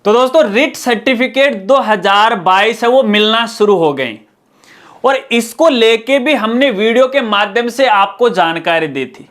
तो दोस्तों writ certificate 2022 है वो मिलना शुरू हो गए और इसको लेके भी हमने वीडियो के माध्यम से आपको जानकारी दी थी।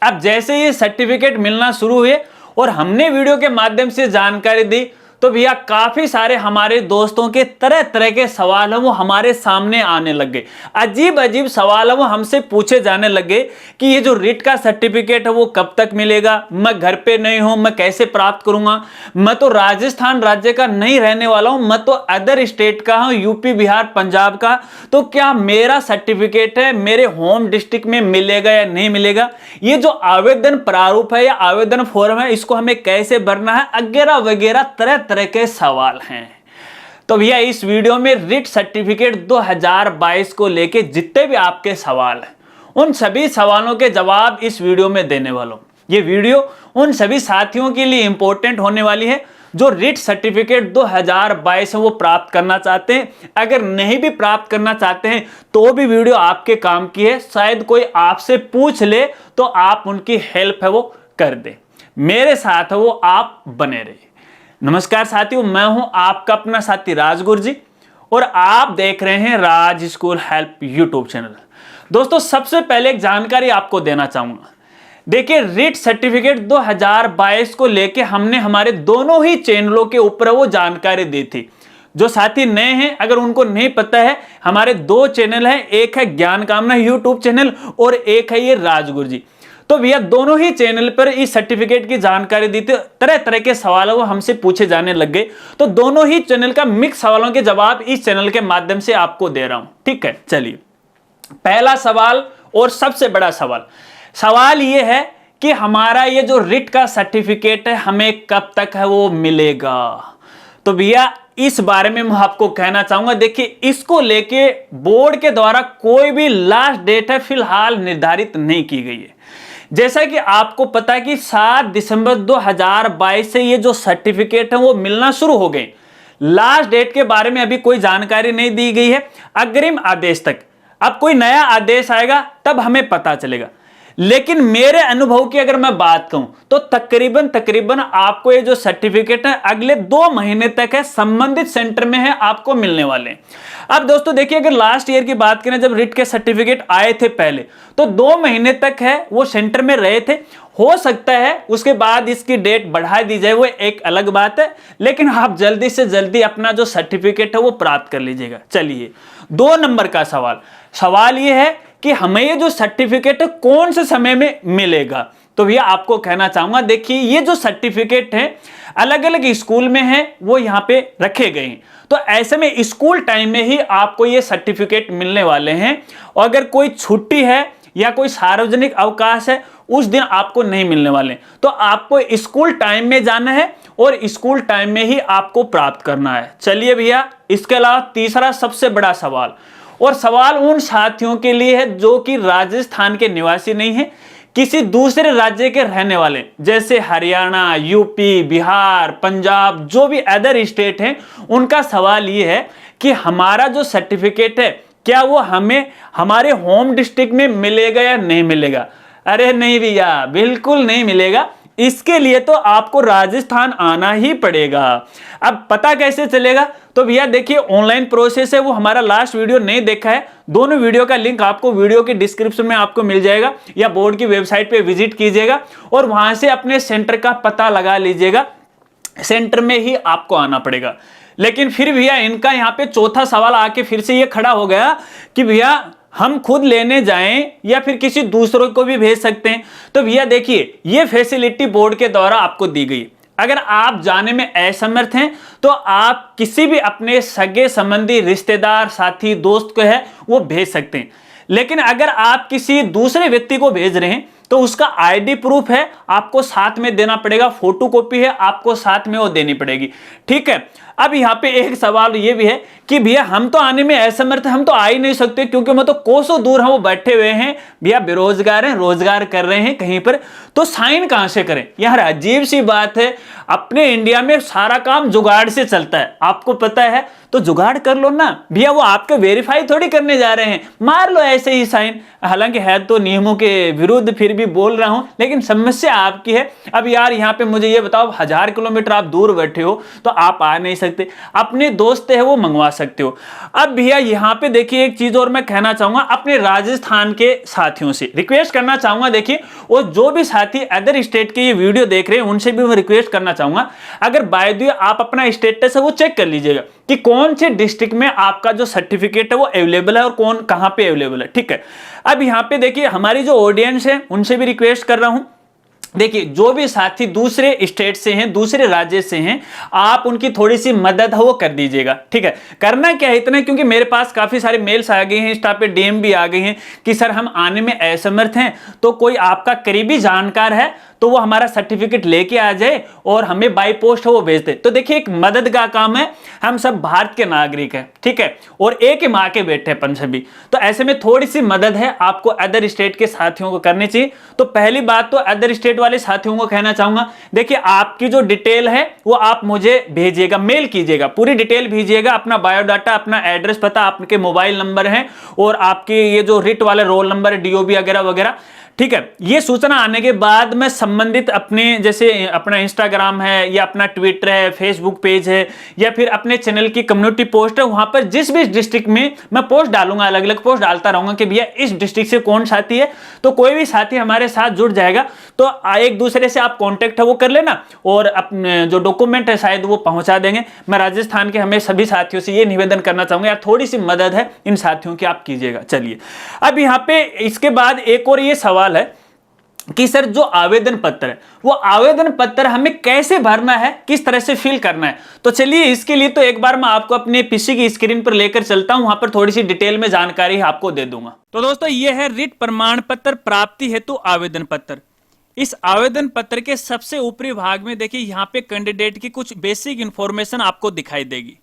अब जैसे ये सर्टिफिकेट मिलना शुरू हुए और हमने वीडियो के माध्यम से जानकारी दी तो भैया काफी सारे हमारे दोस्तों के तरह तरह के सवाल है वो हमारे सामने आने लग गए। अजीब अजीब सवाल है वो हमसे पूछे जाने लगे कि ये जो रिट का सर्टिफिकेट है वो कब तक मिलेगा, मैं घर पे नहीं हूं, मैं कैसे प्राप्त करूंगा, मैं तो राजस्थान राज्य का नहीं रहने वाला हूं, मैं तो अदर स्टेट का हूं, यूपी बिहार पंजाब का, तो क्या मेरा सर्टिफिकेट है मेरे होम डिस्ट्रिक्ट में मिलेगा या नहीं मिलेगा, ये जो आवेदन प्रारूप है या आवेदन फॉर्म है इसको हमें कैसे भरना है, वगैरह वगैरह तरह तरह के सवाल हैं। तो भैया इस वीडियो में रिट सर्टिफिकेट 2022 को लेके जितने भी आपके सवाल हैं उन सभी सवालों के जवाब इस वीडियो में देने वाला हूं। ये वीडियो उन सभी साथियों के लिए इंपॉर्टेंट होने वाली है जो रिट सर्टिफिकेट 2022 है वो प्राप्त करना चाहते हैं। अगर नहीं भी प्राप्त करना चाहते हैं तो भी वीडियो आपके काम की है, शायद कोई आपसे पूछ ले तो आप उनकी हेल्प है वो कर दे। मेरे साथ है वो आप बने रहिए। नमस्कार साथियों, मैं हूं आपका अपना साथी राजगुरु जी और आप देख रहे हैं राज स्कूल हेल्प यूट्यूब चैनल। दोस्तों सबसे पहले एक जानकारी आपको देना चाहूंगा। देखिए रिट सर्टिफिकेट 2022 को लेके हमने हमारे दोनों ही चैनलों के ऊपर वो जानकारी दी थी। जो साथी नए हैं अगर उनको नहीं पता है, हमारे दो चैनल हैं, एक है ज्ञान कामना यूट्यूब चैनल और एक है ये राजगुरु जी। तो भैया दोनों ही चैनल पर इस सर्टिफिकेट की जानकारी दी थी, तरह तरह के सवाल वो हमसे पूछे जाने लग गए। तो दोनों ही चैनल का मिक्स सवालों के जवाब इस चैनल के माध्यम से आपको दे रहा हूं। ठीक है, चलिए पहला सवाल और सबसे बड़ा सवाल ये है कि हमारा ये जो रिट का सर्टिफिकेट है हमें कब तक है वो मिलेगा। तो भैया इस बारे में मैं आपको कहना चाहूंगा, देखिए इसको लेके बोर्ड के द्वारा कोई भी लास्ट डेट है फिलहाल निर्धारित नहीं की गई है। जैसा कि आपको पता है कि 7 दिसंबर 2022 से ये जो सर्टिफिकेट है वो मिलना शुरू हो गए। लास्ट डेट के बारे में अभी कोई जानकारी नहीं दी गई है, अग्रिम आदेश तक। अब कोई नया आदेश आएगा तब हमें पता चलेगा। लेकिन मेरे अनुभव की अगर मैं बात कहूं तो तकरीबन आपको ये जो सर्टिफिकेट है अगले 2 महीने तक है संबंधित सेंटर में है आपको मिलने वाले। अब दोस्तों देखिए अगर लास्ट ईयर की बात करें जब रिट के सर्टिफिकेट आए थे पहले तो 2 महीने तक है वो सेंटर में रहे थे। हो सकता है उसके बाद इसकी डेट बढ़ा दी जाए, वो एक अलग बात है, लेकिन आप जल्दी से जल्दी अपना जो सर्टिफिकेट है वो प्राप्त कर लीजिएगा। चलिए 2 नंबर का सवाल ये है कि हमें ये जो सर्टिफिकेट है कौन से समय में मिलेगा। तो भैया आपको कहना चाहूंगा, देखिए ये जो सर्टिफिकेट है अलग अलग स्कूल में है वो यहाँ पे रखे गए हैं। तो ऐसे में स्कूल टाइम में ही आपको ये सर्टिफिकेट मिलने वाले हैं और अगर कोई छुट्टी है या कोई सार्वजनिक अवकाश है उस दिन आपको नहीं मिलने वाले। तो आपको स्कूल टाइम में जाना है और स्कूल टाइम में ही आपको प्राप्त करना है। चलिए भैया इसके अलावा तीसरा सबसे बड़ा सवाल, और सवाल उन साथियों के लिए है जो कि राजस्थान के निवासी नहीं है, किसी दूसरे राज्य के रहने वाले जैसे हरियाणा, यूपी, बिहार, पंजाब, जो भी अदर स्टेट हैं, उनका सवाल ये है कि हमारा जो सर्टिफिकेट है क्या वो हमें हमारे होम डिस्ट्रिक्ट में मिलेगा या नहीं मिलेगा। अरे नहीं भैया, बिल्कुल नहीं मिलेगा। इसके लिए तो आपको राजस्थान आना ही पड़ेगा। अब पता कैसे चलेगा? तो भैया देखिए ऑनलाइन प्रोसेस है, वो हमारा लास्ट वीडियो नहीं देखा है, दोनों वीडियो का लिंक आपको वीडियो के डिस्क्रिप्शन में आपको मिल जाएगा या बोर्ड की वेबसाइट पे विजिट कीजिएगा और वहां से अपने सेंटर का पता लगा लीजिएगा। सेंटर में ही आपको आना पड़ेगा। लेकिन फिर भैया इनका यहाँ पे चौथा सवाल आके फिर से ये खड़ा हो गया कि भैया हम खुद लेने जाएं या फिर किसी दूसरों को भी भेज सकते हैं। तो भैया देखिए ये फैसिलिटी बोर्ड के द्वारा आपको दी गई। अगर आप जाने में असमर्थ हैं तो आप किसी भी अपने सगे संबंधी, रिश्तेदार, साथी, दोस्त को है वो भेज सकते हैं। लेकिन अगर आप किसी दूसरे व्यक्ति को भेज रहे हैं तो उसका आईडी प्रूफ है आपको साथ में देना पड़ेगा, फोटो कॉपी है आपको साथ में वो देनी पड़ेगी। ठीक है, अब यहाँ पे एक सवाल ये भी है कि भैया हम तो आने में असमर्थ हैं, हम तो आ ही नहीं सकते क्योंकि हम तो कोसों दूर हम बैठे हुए हैं, भैया बेरोजगार हैं, रोजगार कर रहे हैं कहीं पर, तो साइन कहां से करें? यार अजीब सी बात है, अपने इंडिया में सारा काम जुगाड़ से चलता है, आपको पता है, तो जुगाड़ कर लो ना भैया, वो आपके वेरीफाई थोड़ी करने जा रहे हैं, मार लो ऐसे ही साइन। हालांकि है तो नियमों के विरुद्ध, फिर भी बोल रहा हूं, लेकिन समस्या आपकी है। अब यार यहाँ पे मुझे ये बताओ, 1000 किलोमीटर आप दूर बैठे हो तो आप आ नहीं सकते, अपने दोस्त है वो मंगवा सकते हो। अब भैया यहाँ पे देखिए एक चीज और मैं कहना चाहूंगा, अपने राजस्थान के साथियों से रिक्वेस्ट करना चाहूंगा, देखिए और जो भी साथी अदर स्टेट के ये वीडियो देख रहे हैं उनसे भी मैं रिक्वेस्ट करना चाहूंगा, अगर बाय द वे आप अपना स्टेटस है वो चेक कर लीजिएगा कि कौन से डिस्ट्रिक्ट में आपका जो सर्टिफिकेट है वो अवेलेबल है और कौन कहां पे अवेलेबल है, ठीक है। अब यहां पे देखिए हमारी जो ऑडियंस है उनसे भी रिक्वेस्ट कर रहा हूं, देखिए जो भी साथी दूसरे स्टेट से हैं, दूसरे राज्य से हैं, आप उनकी थोड़ी सी मदद है वो कर दीजिएगा, ठीक है। करना क्या है इतना, क्योंकि मेरे पास काफी सारे मेल्स आ गए हैं, इंस्टा पे डीएम भी आ गए हैं कि सर हम आने में असमर्थ हैं, तो कोई आपका करीबी जानकार है तो वो हमारा सर्टिफिकेट लेके आ जाए और हमें बाई पोस्ट वो भेज दे। तो देखिए एक मदद का काम है, हम सब भारत के नागरिक हैं, ठीक है, और एक ही माँ के बेटे अपन सभी, तो ऐसे में थोड़ी सी मदद है आपको अदर स्टेट के साथियों को करनी चाहिए। तो पहली बात तो अदर स्टेट वाले साथियों को कहना चाहूंगा, देखिए आपकी जो डिटेल है वो आप मुझे भेजिएगा, मेल कीजिएगा, पूरी डिटेल भेजिएगा, अपना बायोडाटा, अपना एड्रेस पता, आपके मोबाइल नंबर है और आपके ये जो रिट वाले रोल नंबर है, डीओबी वगैरह वगैरह, ठीक है। ये सूचना आने के बाद मैं संबंधित अपने, जैसे अपना इंस्टाग्राम है या अपना ट्विटर है, फेसबुक पेज है या फिर अपने चैनल की कम्युनिटी पोस्ट है, वहां पर जिस भी डिस्ट्रिक्ट में मैं पोस्ट डालूंगा, अलग अलग पोस्ट डालता रहूंगा कि भैया इस डिस्ट्रिक्ट से कौन साथी है, तो कोई भी साथी हमारे साथ जुड़ जाएगा, तो एक दूसरे से आप कॉन्टेक्ट है वो कर लेना और अपने जो डॉक्यूमेंट है शायद वो पहुंचा देंगे। मैं राजस्थान के हमें सभी साथियों से ये निवेदन करना चाहूंगा, यार थोड़ी सी मदद है इन साथियों की आप कीजिएगा। चलिए अब यहाँ पे इसके बाद एक और ये सवाल है कि सर जो आवेदन पत्र है वो आवेदन पत्र हमें कैसे भरना है, किस तरह से फिल करना है, तो चलिए इसके लिए तो एक बार मैं आपको अपने पीसी की स्क्रीन पर लेकर चलता हूं, वहां पर थोड़ी सी डिटेल में जानकारी आपको दे दूंगा। तो दोस्तों ये है रिट प्रमाण पत्र प्राप्ति हेतु आवेदन पत्र। इस आवेदन पत्र के सबसे ऊपरी भाग में देखिए यहाँ पे कैंडिडेट की कुछ बेसिक इंफॉर्मेशन आपको दिखाई देगी,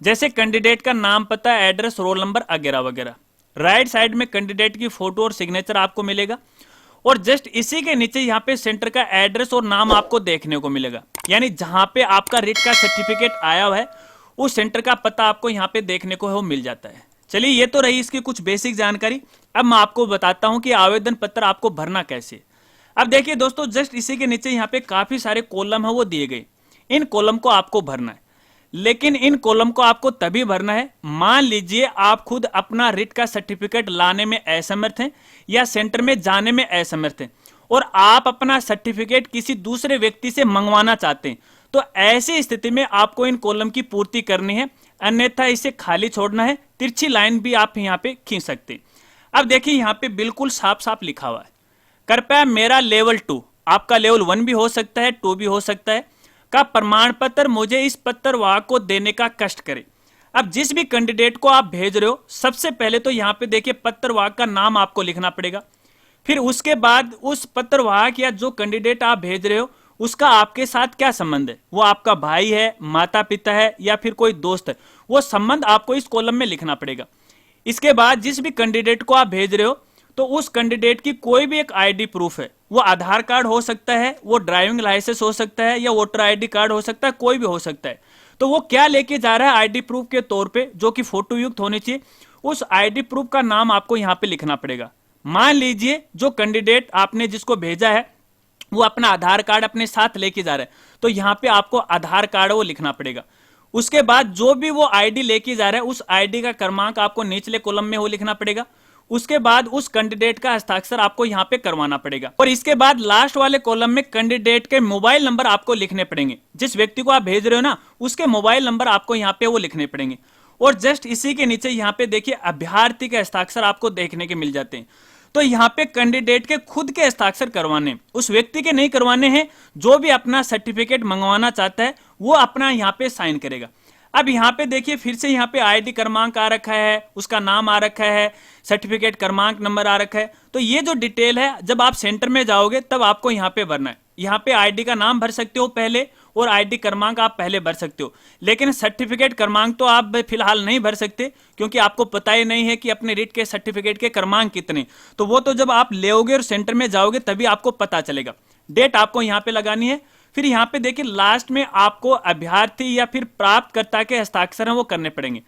जैसे कैंडिडेट का नाम, पता, एड्रेस, रोल नंबर वगैरह वगैरह। राइट साइड में कैंडिडेट की फोटो और सिग्नेचर आपको मिलेगा और जस्ट इसी के नीचे यहाँ पे सेंटर का एड्रेस और नाम आपको देखने को मिलेगा, यानी जहां पे आपका रिट का सर्टिफिकेट आया हुआ है उस सेंटर का पता आपको यहाँ पे देखने को है वो मिल जाता है। चलिए ये तो रही इसकी कुछ बेसिक जानकारी। अब मैं आपको बताता हूं कि आवेदन पत्र आपको भरना कैसे। अब देखिए दोस्तों जस्ट इसी के नीचे यहाँ पे काफी सारे कॉलम है वो दिए गए, इन कॉलम को आपको भरना है, लेकिन इन कॉलम को आपको तभी भरना है, मान लीजिए आप खुद अपना रिट का सर्टिफिकेट लाने में असमर्थ हैं या सेंटर में जाने में असमर्थ हैं और आप अपना सर्टिफिकेट किसी दूसरे व्यक्ति से मंगवाना चाहते हैं, तो ऐसी स्थिति में आपको इन कॉलम की पूर्ति करनी है, अन्यथा इसे खाली छोड़ना है। तिरछी लाइन भी आप यहाँ पे खींच सकते हैं। अब देखिए यहाँ पे बिल्कुल साफ साफ लिखा हुआ है, कृपया मेरा लेवल 2, आपका लेवल 1 भी हो सकता है, 2 भी हो सकता है, का प्रमाण पत्र मुझे इस पत्रवाहक को देने का कष्ट करें। अब जिस भी कैंडिडेट को आप भेज रहे हो, सबसे पहले तो यहाँ पे देखिए पत्रवाहक का नाम आपको लिखना पड़ेगा, फिर उसके बाद उस पत्रवाहक या जो कैंडिडेट आप भेज रहे हो उसका आपके साथ क्या संबंध है, वो आपका भाई है, माता पिता है या फिर कोई दोस्त है, वो संबंध आपको इस कॉलम में लिखना पड़ेगा। इसके बाद जिस भी कैंडिडेट को आप भेज रहे हो तो उस कैंडिडेट की कोई भी एक आईडी प्रूफ है, वो आधार कार्ड हो सकता है, वो ड्राइविंग लाइसेंस हो सकता है या वोटर आईडी कार्ड हो सकता है, कोई भी हो सकता है, तो वो क्या लेके जा रहा है आईडी प्रूफ के तौर पे, जो कि फोटो युक्त होनी चाहिए, उस आईडी प्रूफ का नाम आपको यहाँ पे लिखना पड़ेगा। मान लीजिए जो कैंडिडेट आपने जिसको भेजा है वो अपना आधार कार्ड अपने साथ लेके जा रहा है, तो यहाँ पे आपको आधार कार्ड वो लिखना पड़ेगा। उसके बाद जो भी वो आईडी लेके जा रहा है उस आईडी का क्रमांक आपको निचले कॉलम में वो लिखना पड़ेगा। उसके बाद उस कैंडिडेट का हस्ताक्षर आपको यहाँ पे करवाना पड़ेगा और इसके बाद लास्ट वाले कॉलम में कैंडिडेट के मोबाइल नंबर आपको लिखने पड़ेंगे, जिस व्यक्ति को आप भेज रहे हो ना उसके मोबाइल नंबर आपको यहाँ पे वो लिखने पड़ेंगे। और जस्ट इसी के नीचे यहाँ पे देखिए अभ्यर्थी के हस्ताक्षर आपको देखने के मिल जाते हैं। तो यहाँ पे कैंडिडेट के खुद के हस्ताक्षर करवाने, उस व्यक्ति के नहीं करवाने हैं, जो भी अपना सर्टिफिकेट मंगवाना चाहता है वो अपना यहाँ पे साइन करेगा। अब यहाँ पे देखिए फिर से यहाँ पे आईडी क्रमांक आ रखा है, उसका नाम आ रखा है, सर्टिफिकेट क्रमांक नंबर आ रखा है। तो ये जो डिटेल है जब आप सेंटर में जाओगे तब आपको यहाँ पे भरना है। यहाँ पे आईडी का नाम भर सकते हो पहले और आईडी क्रमांक आप पहले भर सकते हो, लेकिन सर्टिफिकेट क्रमांक तो आप फिलहाल नहीं भर सकते, क्योंकि आपको पता ही नहीं है कि अपने रिट के सर्टिफिकेट के क्रमांक कितने। तो वो तो जब आप लेओगे और सेंटर में जाओगे तभी आपको पता चलेगा। डेट आपको यहाँ पे लगानी है। फिर यहाँ पे देखिए लास्ट में आपको अभ्यर्थी या फिर प्राप्तकर्ता के हस्ताक्षर हैं वो करने पड़ेंगे।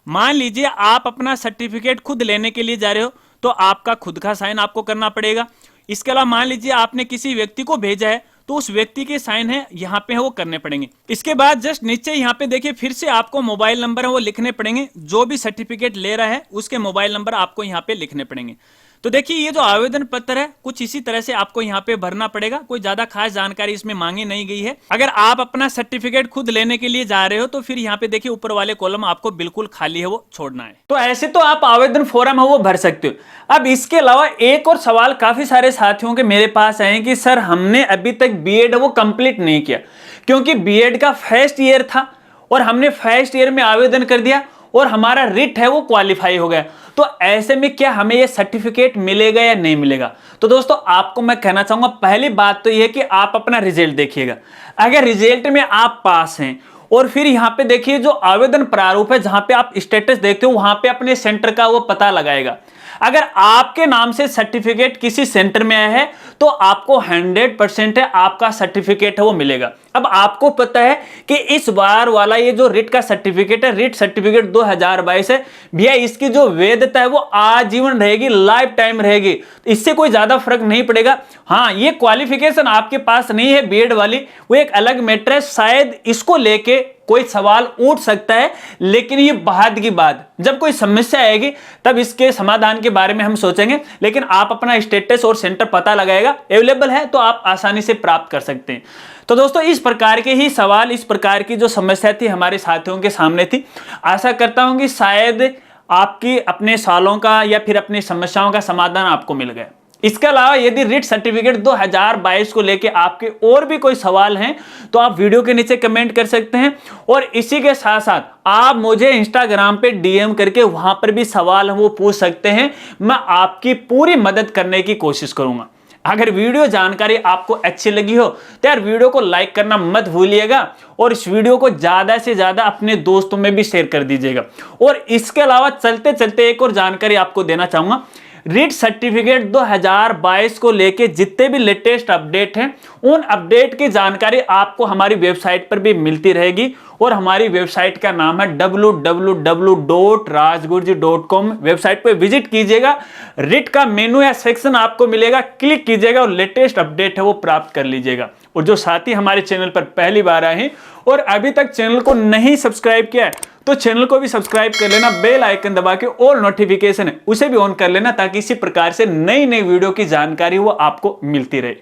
मान लीजिए आप अपना सर्टिफिकेट खुद लेने के लिए जा रहे हो तो आपका खुद का साइन आपको करना पड़ेगा। इसके अलावा मान लीजिए आपने किसी व्यक्ति को भेजा है तो उस व्यक्ति के साइन है यहाँ पे वो करने पड़ेंगे। इसके बाद जस्ट नीचे यहाँ पे देखिए फिर से आपको मोबाइल नंबर है वो लिखने पड़ेंगे। जो भी सर्टिफिकेट ले रहा है उसके मोबाइल नंबर आपको यहाँ पे लिखने पड़ेंगे। तो देखिए ये जो आवेदन पत्र है कुछ इसी तरह से आपको यहाँ पे भरना पड़ेगा। कोई ज्यादा खास जानकारी इसमें मांगी नहीं गई है। अगर आप अपना सर्टिफिकेट खुद लेने के लिए जा रहे हो तो फिर यहाँ पे देखिए ऊपर वाले कॉलम आपको बिल्कुल खाली है वो छोड़ना है। तो ऐसे तो आप आवेदन फॉर्म है वो भर सकते हो। अब इसके अलावा एक और सवाल काफी सारे साथियों के मेरे पास आए कि सर हमने अभी तक बीएड वो कंप्लीट नहीं किया, क्योंकि बीएड का फर्स्ट ईयर था और हमने फर्स्ट ईयर में आवेदन कर दिया और हमारा रिट है वो क्वालिफाई हो गया, तो ऐसे में क्या हमें ये सर्टिफिकेट मिलेगा या नहीं मिलेगा? तो दोस्तों आपको मैं कहना चाहूंगा पहली बात तो ये कि आप अपना रिजल्ट देखिएगा। अगर रिजल्ट में आप पास हैं और फिर यहाँ पे देखिए जो आवेदन प्रारूप है जहां पे आप स्टेटस देखते हो वहां पे अपने सेंटर का वो पता लगाएगा। अगर आपके नाम से सर्टिफिकेट किसी सेंटर में आया है तो आपको 100% है आपका सर्टिफिकेट है वो मिलेगा। अब आपको पता है कि इस बार वाला ये जो रिट का सर्टिफिकेट है, रिट सर्टिफिकेट 2022 है भैया, इसकी जो वैधता है वो आजीवन रहेगी, लाइफ टाइम रहेगी, इससे कोई ज्यादा फर्क नहीं पड़ेगा। हाँ, ये क्वालिफिकेशन आपके पास नहीं है बीएड वाली, वो एक अलग मैटर है, शायद इसको लेके कोई सवाल उठ सकता है, लेकिन ये बाद की बात, जब कोई समस्या आएगी तब इसके समाधान के बारे में हम सोचेंगे। लेकिन आप अपना स्टेटस और सेंटर पता लगाएगा, अवेलेबल है तो आप आसानी से प्राप्त कर सकते हैं। तो दोस्तों इस प्रकार के ही सवाल, इस प्रकार की जो समस्या थी हमारे साथियों के सामने थी। आशा करता हूं कि शायद आपकी अपने सवालों का या फिर अपनी समस्याओं का समाधान आपको मिल गया। इसके अलावा यदि रिट सर्टिफिकेट 2022 को लेके आपके और भी कोई सवाल हैं तो आप वीडियो के नीचे कमेंट कर सकते हैं, और इसी के साथ साथ आप मुझे इंस्टाग्राम पे डीएम करके वहां पर भी सवाल वो पूछ सकते हैं। मैं आपकी पूरी मदद करने की कोशिश करूंगा। अगर वीडियो जानकारी आपको अच्छी लगी हो तो यार वीडियो को लाइक करना मत भूलिएगा, और इस वीडियो को ज्यादा से ज्यादा अपने दोस्तों में भी शेयर कर दीजिएगा। और इसके अलावा चलते चलते एक और जानकारी आपको देना चाहूंगा। रिट सर्टिफिकेट 2022 को लेके जितने भी लेटेस्ट अपडेट हैं उन अपडेट की जानकारी आपको हमारी वेबसाइट पर भी मिलती रहेगी, और हमारी वेबसाइट का नाम है www.rajgurji.com। वेबसाइट पे विजिट कीजिएगा, रिट का मेनू या सेक्शन आपको मिलेगा, क्लिक कीजिएगा और लेटेस्ट अपडेट है वो प्राप्त कर लीजिएगा। और जो साथी हमारे चैनल पर पहली बार आए हैं और अभी तक चैनल को नहीं सब्सक्राइब किया है तो चैनल को भी सब्सक्राइब कर लेना, बेल आइकन दबा के ऑल नोटिफिकेशन है उसे भी ऑन कर लेना, ताकि इसी प्रकार से नई नई वीडियो की जानकारी वो आपको मिलती रहे।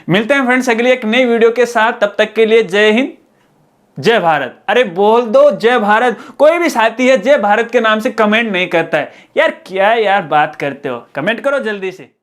मिलते हैं फ्रेंड्स अगली एक नई वीडियो के साथ, तब तक के लिए जय हिंद जय भारत। अरे बोल दो जय भारत। कोई भी साथी है जय भारत के नाम से कमेंट नहीं करता है यार, क्या यार बात करते हो, कमेंट करो जल्दी से।